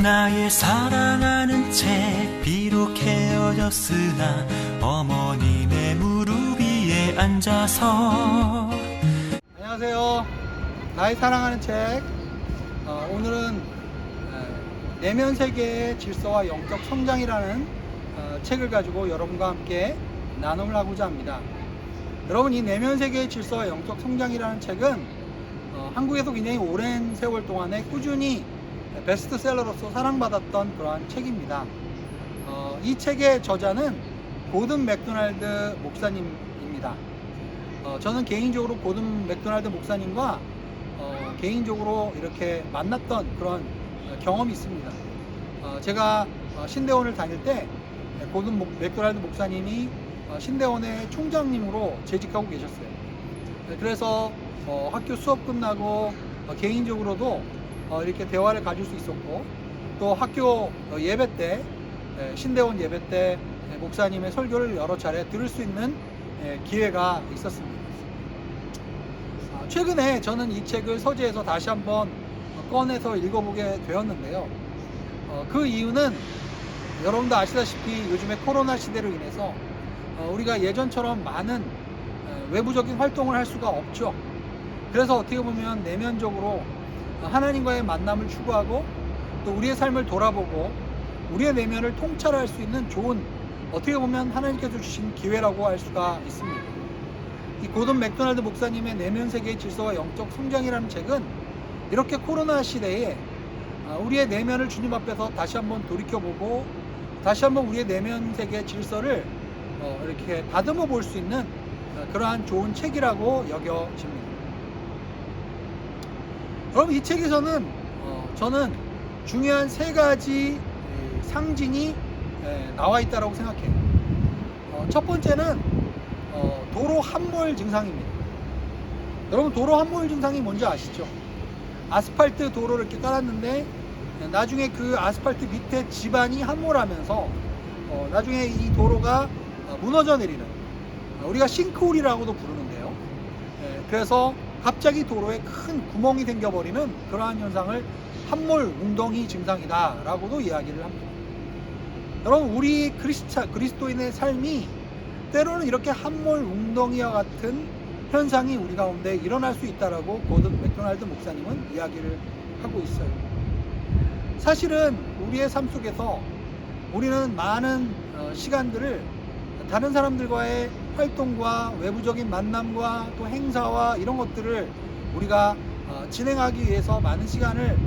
나의 사랑하는 책 비록 헤어졌으나 어머님의 무릎 위에 앉아서. 안녕하세요. 나의 사랑하는 책. 오늘은 내면 세계의 질서와 영적 성장이라는 책을 가지고 여러분과 함께 나눔을 하고자 합니다. 여러분, 이 내면 세계의 질서와 영적 성장이라는 책은 한국에서 굉장히 오랜 세월 동안에 꾸준히 베스트셀러로서 사랑받았던 그러한 책입니다. 이 책의 저자는 고든 맥도날드 목사님입니다. 저는 개인적으로 고든 맥도날드 목사님과 개인적으로 이렇게 만났던 그런 경험이 있습니다. 제가 신대원을 다닐 때 고든 맥도날드 목사님이 신대원의 총장님으로 재직하고 계셨어요. 그래서 학교 수업 끝나고 개인적으로도 이렇게 대화를 가질 수 있었고, 또 학교 예배 때, 신대원 예배 때 목사님의 설교를 여러 차례 들을 수 있는 기회가 있었습니다. 최근에 저는 이 책을 서재에서 다시 한번 꺼내서 읽어보게 되었는데요. 그 이유는 여러분도 아시다시피 요즘에 코로나 시대로 인해서 우리가 예전처럼 많은 외부적인 활동을 할 수가 없죠. 그래서 어떻게 보면 내면적으로 하나님과의 만남을 추구하고, 또 우리의 삶을 돌아보고 우리의 내면을 통찰할 수 있는 좋은, 어떻게 보면 하나님께서 주신 기회라고 할 수가 있습니다. 이 고든 맥도날드 목사님의 내면 세계의 질서와 영적 성장이라는 책은 이렇게 코로나 시대에 우리의 내면을 주님 앞에서 다시 한번 돌이켜보고, 다시 한번 우리의 내면 세계의 질서를 이렇게 다듬어 볼 수 있는 그러한 좋은 책이라고 여겨집니다. 여러분, 이 책에서는 저는 중요한 세 가지 상징이 나와 있다고 생각해요. 첫 번째는 도로 함몰 증상입니다. 여러분, 도로 함몰 증상이 뭔지 아시죠? 아스팔트 도로를 이렇게 깔았는데 나중에 그 아스팔트 밑에 지반이 함몰하면서 나중에 이 도로가 무너져 내리는, 우리가 싱크홀이라고도 부르는데요. 그래서 갑자기 도로에 큰 구멍이 생겨버리는 그러한 현상을 함몰 웅덩이 증상이다 라고도 이야기를 합니다. 여러분, 우리 그리스도인의 삶이 때로는 이렇게 함몰 웅덩이와 같은 현상이 우리 가운데 일어날 수 있다라고 고든 맥도날드 목사님은 이야기를 하고 있어요. 사실은 우리의 삶 속에서 우리는 많은 시간들을 다른 사람들과의 활동과 외부적인 만남과 또 행사와 이런 것들을 우리가 진행하기 위해서 많은 시간을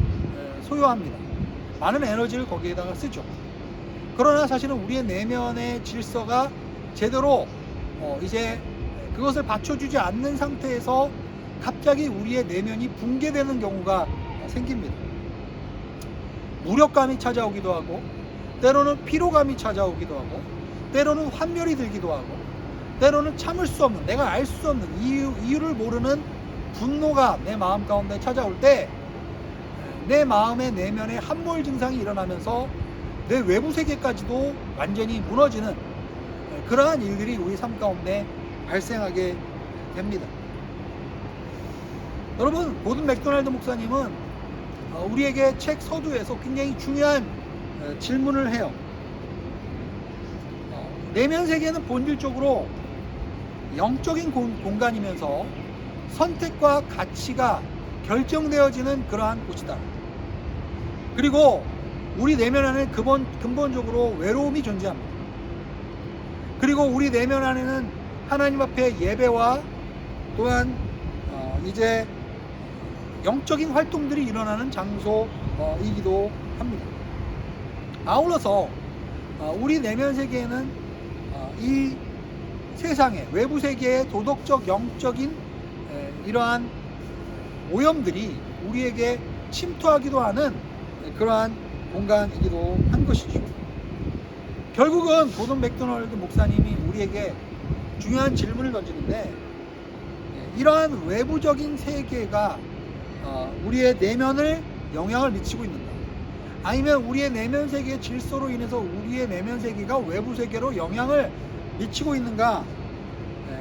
소요합니다. 많은 에너지를 거기에다가 쓰죠. 그러나 사실은 우리의 내면의 질서가 제대로 이제 그것을 받쳐주지 않는 상태에서 갑자기 우리의 내면이 붕괴되는 경우가 생깁니다. 무력감이 찾아오기도 하고, 때로는 피로감이 찾아오기도 하고, 때로는 환멸이 들기도 하고, 때로는 참을 수 없는, 내가 알 수 없는 이유를 모르는 분노가 내 마음 가운데 찾아올 때 내 마음의 내면에 함몰 증상이 일어나면서 내 외부 세계까지도 완전히 무너지는 그러한 일들이 우리 삶 가운데 발생하게 됩니다. 여러분, 고든 맥도날드 목사님은 우리에게 책 서두에서 굉장히 중요한 질문을 해요. 내면 세계는 본질적으로 영적인 공간이면서 선택과 가치가 결정되어지는 그러한 곳이다. 그리고 우리 내면 안에 근본적으로 외로움이 존재합니다. 그리고 우리 내면 안에는 하나님 앞에 예배와 또한 이제 영적인 활동들이 일어나는 장소이기도 합니다. 아울러서 우리 내면 세계에는 이 세상의 외부 세계의 도덕적, 영적인 이러한 오염들이 우리에게 침투하기도 하는 그러한 공간이기도 한 것이죠. 결국은 고든 맥도날드 목사님이 우리에게 중요한 질문을 던지는데, 이러한 외부적인 세계가 우리의 내면을 영향을 미치고 있는가, 아니면 우리의 내면 세계의 질서로 인해서 우리의 내면 세계가 외부 세계로 영향을 미치고 있는가,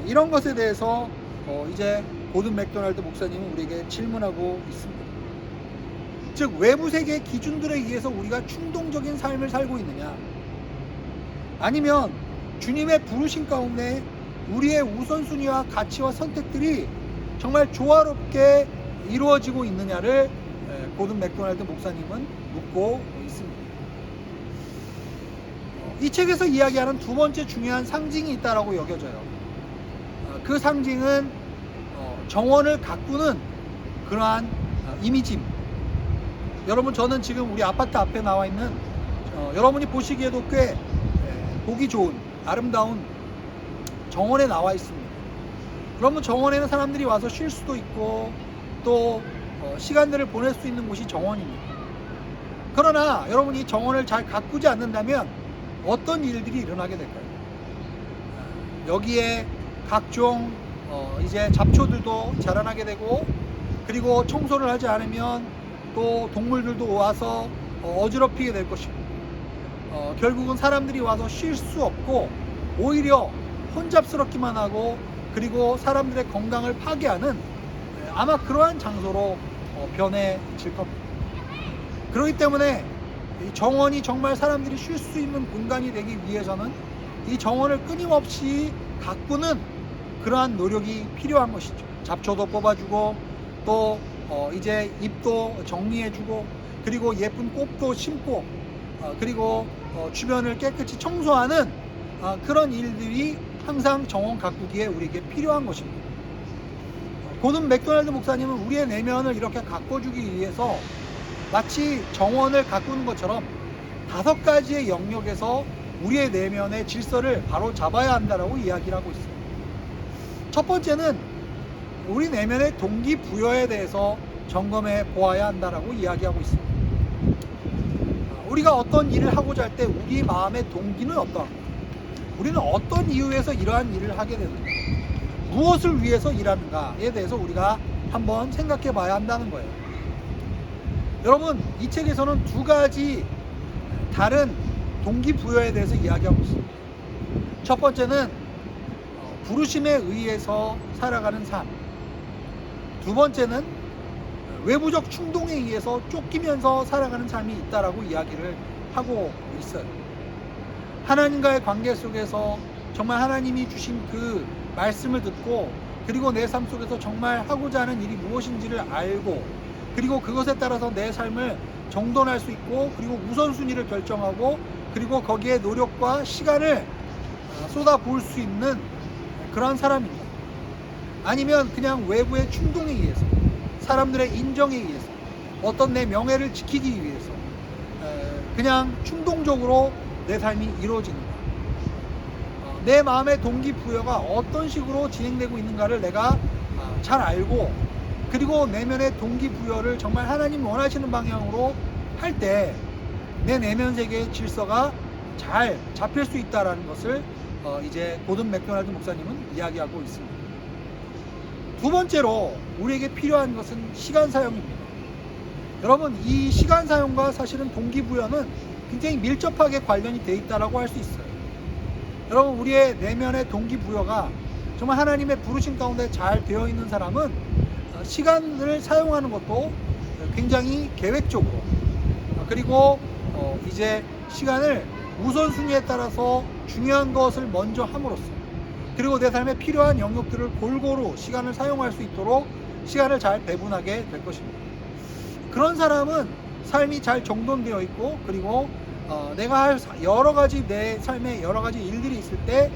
이런 것에 대해서 이제 고든 맥도날드 목사님은 우리에게 질문하고 있습니다. 즉 외부 세계의 기준들에 의해서 우리가 충동적인 삶을 살고 있느냐, 아니면 주님의 부르심 가운데 우리의 우선순위와 가치와 선택들이 정말 조화롭게 이루어지고 있느냐를 고든 맥도날드 목사님은 묻고 있습니다. 이 책에서 이야기하는 두 번째 중요한 상징이 있다고 여겨져요. 그 상징은 정원을 가꾸는 그러한 이미지입니다. 여러분, 저는 지금 우리 아파트 앞에 나와 있는 여러분이 보시기에도 꽤 보기 좋은 아름다운 정원에 나와 있습니다. 그러면 정원에는 사람들이 와서 쉴 수도 있고 또 시간들을 보낼 수 있는 곳이 정원입니다. 그러나 여러분이 정원을 잘 가꾸지 않는다면 어떤 일들이 일어나게 될까요? 여기에 각종 이제 잡초들도 자라나게 되고, 그리고 청소를 하지 않으면 또 동물들도 와서 어지럽히게 될 것이고, 결국은 사람들이 와서 쉴 수 없고 오히려 혼잡스럽기만 하고, 그리고 사람들의 건강을 파괴하는 아마 그러한 장소로 변해질 겁니다. 그렇기 때문에 이 정원이 정말 사람들이 쉴 수 있는 공간이 되기 위해서는 이 정원을 끊임없이 가꾸는 그러한 노력이 필요한 것이죠. 잡초도 뽑아주고 또 이제 잎도 정리해주고, 그리고 예쁜 꽃도 심고, 그리고 주변을 깨끗이 청소하는 그런 일들이 항상 정원 가꾸기에 우리에게 필요한 것입니다. 고든 맥도날드 목사님은 우리의 내면을 이렇게 가꿔주기 위해서 마치 정원을 가꾸는 것처럼 5가지의 영역에서 우리의 내면의 질서를 바로 잡아야 한다라고 이야기를 하고 있어요. 첫 번째는 우리 내면의 동기부여에 대해서 점검해 보아야 한다라고 이야기하고 있습니다. 우리가 어떤 일을 하고자 할 때 우리 마음의 동기는 어떠한가? 우리는 어떤 이유에서 이러한 일을 하게 되는가? 무엇을 위해서 일하는가에 대해서 우리가 한번 생각해 봐야 한다는 거예요. 여러분, 이 책에서는 2가지 다른 동기부여에 대해서 이야기하고 있습니다. 첫 번째는 부르심에 의해서 살아가는 삶. 두 번째는 외부적 충동에 의해서 쫓기면서 살아가는 삶이 있다라고 이야기를 하고 있어요. 하나님과의 관계 속에서 정말 하나님이 주신 그 말씀을 듣고, 그리고 내 삶 속에서 정말 하고자 하는 일이 무엇인지를 알고, 그리고 그것에 따라서 내 삶을 정돈할 수 있고, 그리고 우선순위를 결정하고, 그리고 거기에 노력과 시간을 쏟아부을 수 있는 그런 사람입니다. 아니면 그냥 외부의 충동에 의해서, 사람들의 인정에 의해서, 어떤 내 명예를 지키기 위해서 그냥 충동적으로 내 삶이 이루어지는가, 내 마음의 동기부여가 어떤 식으로 진행되고 있는가를 내가 잘 알고, 그리고 내면의 동기부여를 정말 하나님 원하시는 방향으로 할 때 내 내면 세계의 질서가 잘 잡힐 수 있다는 것을 이제 고든 맥도날드 목사님은 이야기하고 있습니다. 두 번째로 우리에게 필요한 것은 시간 사용입니다. 여러분, 이 시간 사용과 사실은 동기부여는 굉장히 밀접하게 관련이 되어 있다고 할 수 있어요. 여러분, 우리의 내면의 동기부여가 정말 하나님의 부르심 가운데 잘 되어 있는 사람은 시간을 사용하는 것도 굉장히 계획적으로, 그리고 이제 시간을 우선순위에 따라서 중요한 것을 먼저 함으로써, 그리고 내 삶에 필요한 영역들을 골고루 시간을 사용할 수 있도록 시간을 잘 배분하게 될 것입니다. 그런 사람은 삶이 잘 정돈되어 있고, 그리고 내가 할 여러 가지, 내 삶에 여러 가지 일들이 있을 때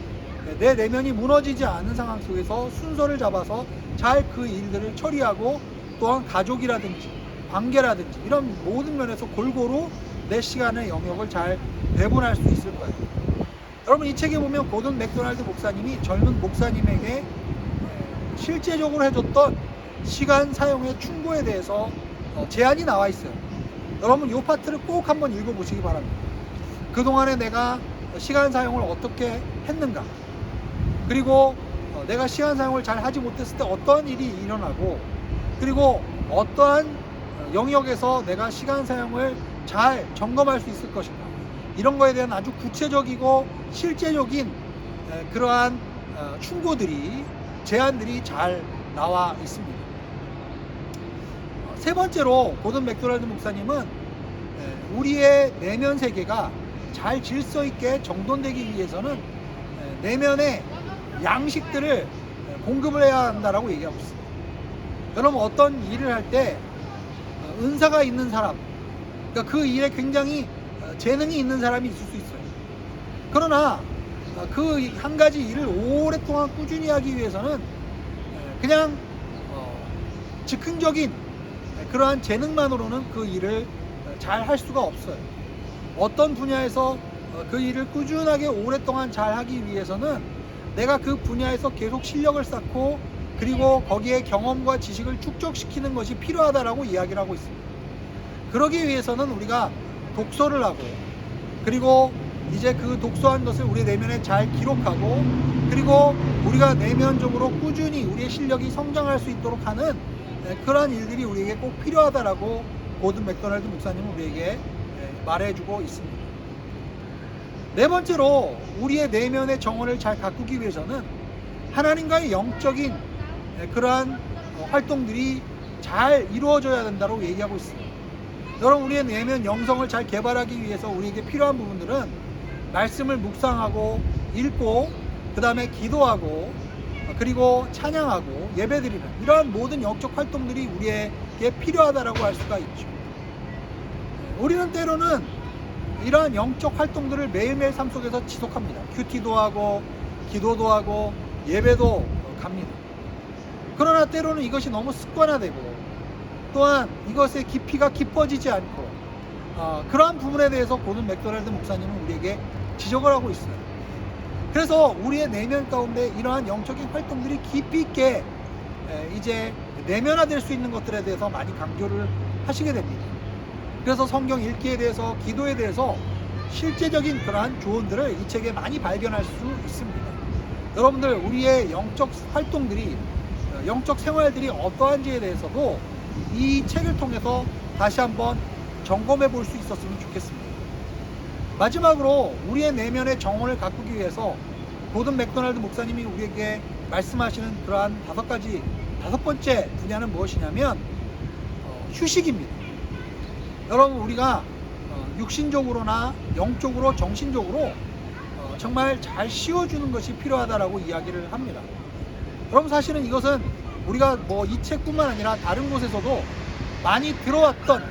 내 내면이 무너지지 않은 상황 속에서 순서를 잡아서 잘 그 일들을 처리하고, 또한 가족이라든지 관계라든지 이런 모든 면에서 골고루 내 시간의 영역을 잘 배분할 수 있을 거예요. 여러분, 이 책에 보면 고든 맥도날드 목사님이 젊은 목사님에게 실제적으로 해줬던 시간 사용의 충고에 대해서 제안이 나와 있어요. 여러분, 이 파트를 꼭 한번 읽어보시기 바랍니다. 그동안에 내가 시간 사용을 어떻게 했는가, 그리고 내가 시간 사용을 잘 하지 못했을 때 어떠한 일이 일어나고, 그리고 어떠한 영역에서 내가 시간 사용을 잘 점검할 수 있을 것인가, 이런 거에 대한 아주 구체적이고 실제적인 그러한 충고들이, 제안들이 잘 나와 있습니다. 세 번째로 고든 맥도날드 목사님은 우리의 내면 세계가 잘 질서 있게 정돈되기 위해서는 내면의 양식들을 공급을 해야 한다라고 얘기하고 있습니다. 여러분, 어떤 일을 할 때 은사가 있는 사람, 그러니까 그 일에 굉장히 재능이 있는 사람이 있을 수 있어요. 그러나 그 한 가지 일을 오랫동안 꾸준히 하기 위해서는 그냥 즉흥적인 그러한 재능만으로는 그 일을 잘 할 수가 없어요. 어떤 분야에서 그 일을 꾸준하게 오랫동안 잘 하기 위해서는 내가 그 분야에서 계속 실력을 쌓고 그리고 거기에 경험과 지식을 축적시키는 것이 필요하다라고 이야기를 하고 있습니다. 그러기 위해서는 우리가 독서를 하고 그리고 이제 그 독서한 것을 우리 내면에 잘 기록하고 그리고 우리가 내면적으로 꾸준히 우리의 실력이 성장할 수 있도록 하는 그러한 일들이 우리에게 꼭 필요하다라고 고든 맥도날드 목사님은 우리에게 말해주고 있습니다. 네 번째로 우리의 내면의 정원을 잘 가꾸기 위해서는 하나님과의 영적인 그러한 활동들이 잘 이루어져야 된다고 얘기하고 있습니다. 여러분, 우리의 내면 영성을 잘 개발하기 위해서 우리에게 필요한 부분들은 말씀을 묵상하고 읽고 그 다음에 기도하고 그리고 찬양하고 예배드리는 이러한 모든 영적 활동들이 우리에게 필요하다라고 할 수가 있죠. 우리는 때로는 이러한 영적 활동들을 매일매일 삶 속에서 지속합니다. 큐티도 하고 기도도 하고 예배도 갑니다. 그러나 때로는 이것이 너무 습관화되고 또한 이것의 깊이가 깊어지지 않고 그러한 부분에 대해서 고든 맥도날드 목사님은 우리에게 지적을 하고 있어요. 그래서 우리의 내면 가운데 이러한 영적인 활동들이 깊이 있게 이제 내면화될 수 있는 것들에 대해서 많이 강조를 하시게 됩니다. 그래서 성경 읽기에 대해서 기도에 대해서 실제적인 그러한 조언들을 이 책에 많이 발견할 수 있습니다. 여러분들, 우리의 영적 활동들이 영적 생활들이 어떠한지에 대해서도 이 책을 통해서 다시 한번 점검해 볼 수 있었으면 좋겠습니다. 마지막으로 우리의 내면의 정원을 가꾸기 위해서 고든 맥도날드 목사님이 우리에게 말씀하시는 그러한 다섯 번째 분야는 무엇이냐면 휴식입니다. 여러분, 우리가 육신적으로나 영적으로 정신적으로 정말 잘 쉬어주는 것이 필요하다라고 이야기를 합니다. 여러분, 사실은 이것은 우리가 뭐 이 책뿐만 아니라 다른 곳에서도 많이 들어왔던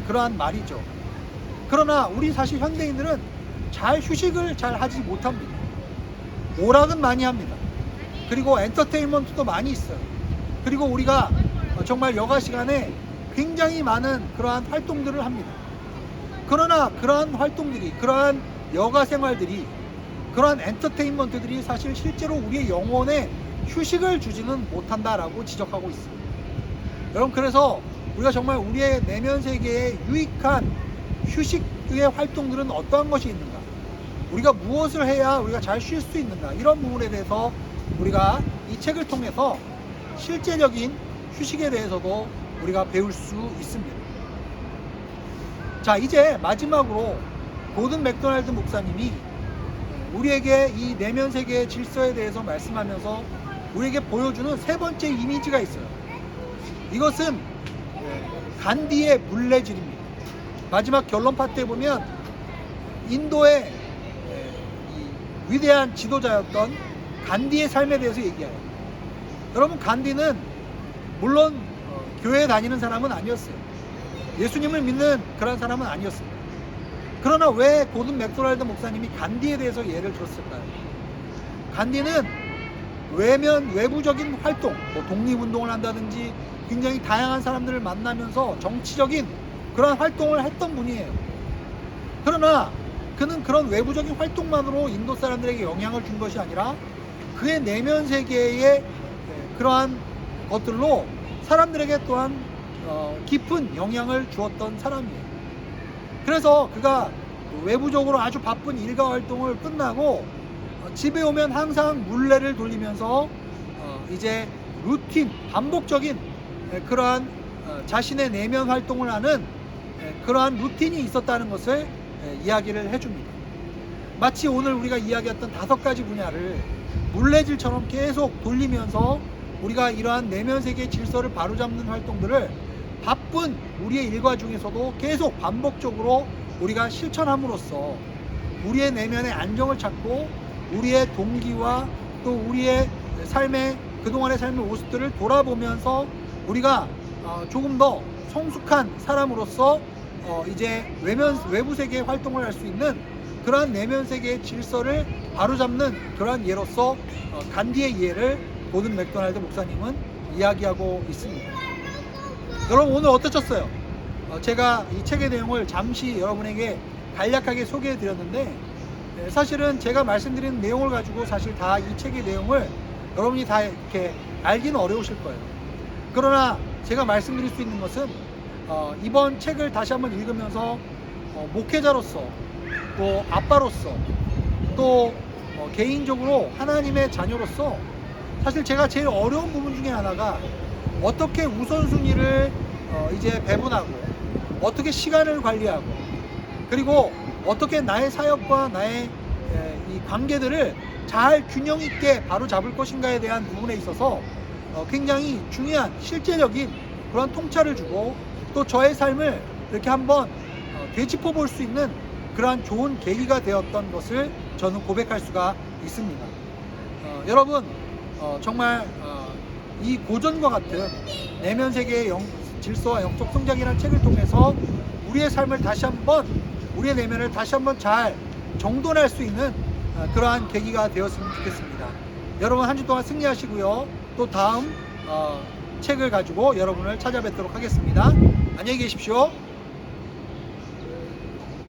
그러한 말이죠. 그러나 우리 사실 현대인들은 잘 휴식을 잘 하지 못합니다. 오락은 많이 합니다. 그리고 엔터테인먼트도 많이 있어요. 그리고 우리가 정말 여가 시간에 굉장히 많은 그러한 활동들을 합니다. 그러나 그러한 활동들이, 그러한 여가 생활들이, 그러한 엔터테인먼트들이 사실 실제로 우리의 영혼에 휴식을 주지는 못한다라고 지적하고 있습니다. 여러분, 그래서 우리가 정말 우리의 내면 세계에 유익한 휴식의 활동들은 어떠한 것이 있는가, 우리가 무엇을 해야 우리가 잘 쉴 수 있는가, 이런 부분에 대해서 우리가 이 책을 통해서 실제적인 휴식에 대해서도 우리가 배울 수 있습니다. 자, 이제 마지막으로 고든 맥도날드 목사님이 우리에게 이 내면 세계의 질서에 대해서 말씀하면서 우리에게 보여주는 세 번째 이미지가 있어요. 이것은 간디의 물레질입니다. 마지막 결론 파트에 보면 인도의 위대한 지도자였던 간디의 삶에 대해서 얘기해요. 여러분, 간디는 물론 교회에 다니는 사람은 아니었어요. 예수님을 믿는 그런 사람은 아니었어요. 그러나 왜 고든 맥도날드 목사님이 간디에 대해서 예를 들었을까요? 간디는 외부적인 활동, 뭐 독립운동을 한다든지 굉장히 다양한 사람들을 만나면서 정치적인 그런 활동을 했던 분이에요. 그러나 그는 그런 외부적인 활동만으로 인도 사람들에게 영향을 준 것이 아니라 그의 내면 세계의 그러한 것들로 사람들에게 또한 깊은 영향을 주었던 사람이에요. 그래서 그가 외부적으로 아주 바쁜 일과 활동을 끝나고 집에 오면 항상 물레를 돌리면서 이제 루틴, 반복적인 그러한 자신의 내면 활동을 하는 그러한 루틴이 있었다는 것을 이야기를 해줍니다. 마치 오늘 우리가 이야기했던 5가지 분야를 물레질처럼 계속 돌리면서 우리가 이러한 내면 세계의 질서를 바로잡는 활동들을 바쁜 우리의 일과 중에서도 계속 반복적으로 우리가 실천함으로써 우리의 내면의 안정을 찾고 우리의 동기와 또 우리의 삶의 그동안의 삶의 모습들을 돌아보면서 우리가 조금 더 성숙한 사람으로서 이제 외부 세계에 활동을 할 수 있는 그러한 내면 세계의 질서를 바로잡는 그러한 예로서 간디의 예를 고든 맥도날드 목사님은 이야기하고 있습니다. 여러분 오늘 어떠셨어요? 제가 이 책의 내용을 잠시 여러분에게 간략하게 소개해 드렸는데 사실은 제가 말씀드리는 내용을 가지고 사실 다 이 책의 내용을 여러분이 다 이렇게 알기는 어려우실 거예요. 그러나 제가 말씀드릴 수 있는 것은 이번 책을 다시 한번 읽으면서 목회자로서 또 아빠로서 또 개인적으로 하나님의 자녀로서 사실 제가 제일 어려운 부분 중에 하나가 어떻게 우선순위를 이제 배분하고 어떻게 시간을 관리하고 그리고 어떻게 나의 사역과 나의 이 관계들을 잘 균형 있게 바로 잡을 것인가에 대한 부분에 있어서 굉장히 중요한 실제적인 그런 통찰을 주고 또 저의 삶을 이렇게 한번 되짚어 볼 수 있는 그러한 좋은 계기가 되었던 것을 저는 고백할 수가 있습니다. 여러분 정말 이 고전과 같은 내면 세계의 질서와 영적 성장이라는 책을 통해서 우리의 삶을 다시 한번 우리의 내면을 다시 한번 잘 정돈할 수 있는 그러한 계기가 되었으면 좋겠습니다. 여러분 한 주 동안 승리하시고요. 또 다음 책을 가지고 여러분을 찾아뵙도록 하겠습니다. 안녕히 계십시오.